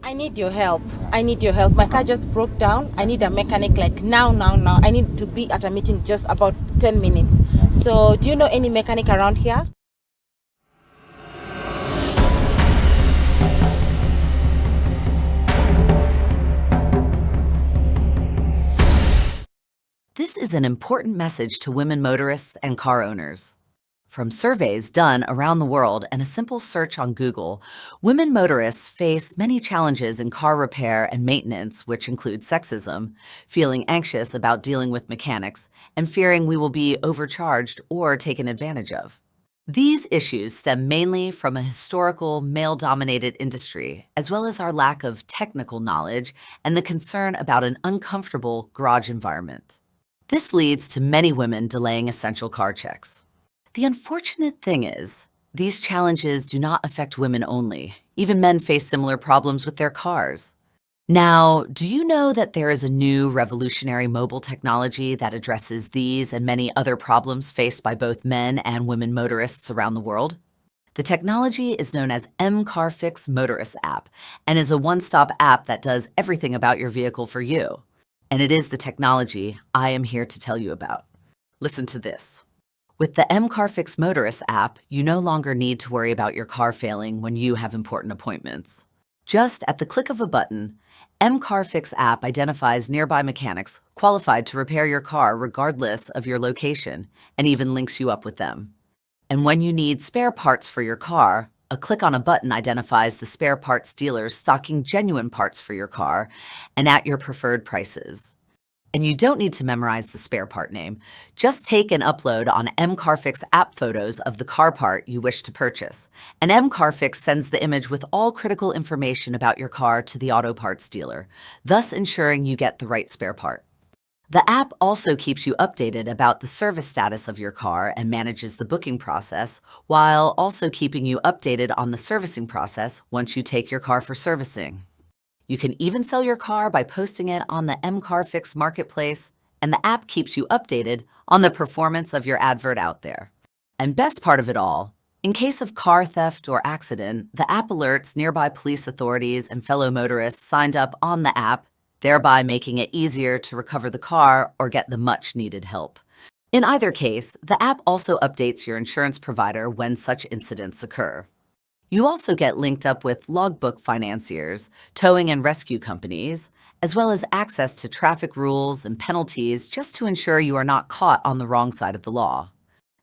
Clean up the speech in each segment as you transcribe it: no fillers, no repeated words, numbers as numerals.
I need your help. I need your help. My car just broke down. I need a mechanic like now. I need to be at a meeting just about 10 minutes. So, do you know any mechanic around here? This is an important message to women motorists and car owners. From surveys done around the world and a simple search on Google, women motorists face many challenges in car repair and maintenance, which include sexism, feeling anxious about dealing with mechanics, and fearing we will be overcharged or taken advantage of. These issues stem mainly from a historical male-dominated industry, as well as our lack of technical knowledge and the concern about an uncomfortable garage environment. This leads to many women delaying essential car checks. The unfortunate thing is, these challenges do not affect women only. Even men face similar problems with their cars. Now, do you know that there is a new revolutionary mobile technology that addresses these and many other problems faced by both men and women motorists around the world? The technology is known as Mcarfix Motorists App and is a one-stop app that does everything about your vehicle for you. And it is the technology I am here to tell you about. Listen to this. With the Mcarfix Motorists app, you no longer need to worry about your car failing when you have important appointments. Just at the click of a button, Mcarfix app identifies nearby mechanics qualified to repair your car regardless of your location and even links you up with them. And when you need spare parts for your car, a click on a button identifies the spare parts dealers stocking genuine parts for your car and at your preferred prices. And you don't need to memorize the spare part name. Just take and upload on Mcarfix app photos of the car part you wish to purchase. And Mcarfix sends the image with all critical information about your car to the auto parts dealer, thus ensuring you get the right spare part. The app also keeps you updated about the service status of your car and manages the booking process, while also keeping you updated on the servicing process once you take your car for servicing. You can even sell your car by posting it on the Mcarfix marketplace, and the app keeps you updated on the performance of your advert out there. And best part of it all, in case of car theft or accident, the app alerts nearby police authorities and fellow motorists signed up on the app, thereby making it easier to recover the car or get the much-needed help. In either case, the app also updates your insurance provider when such incidents occur. You also get linked up with logbook financiers, towing and rescue companies, as well as access to traffic rules and penalties just to ensure you are not caught on the wrong side of the law.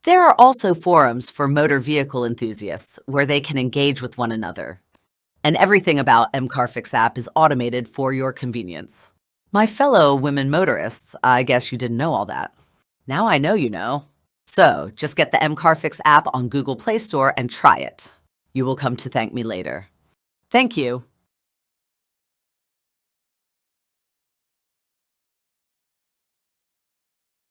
There are also forums for motor vehicle enthusiasts where they can engage with one another. And everything about Mcarfix app is automated for your convenience. My fellow women motorists, I guess you didn't know all that. Now I know you know. So just get the Mcarfix app on Google Play Store and try it. You will come to thank me later. Thank you.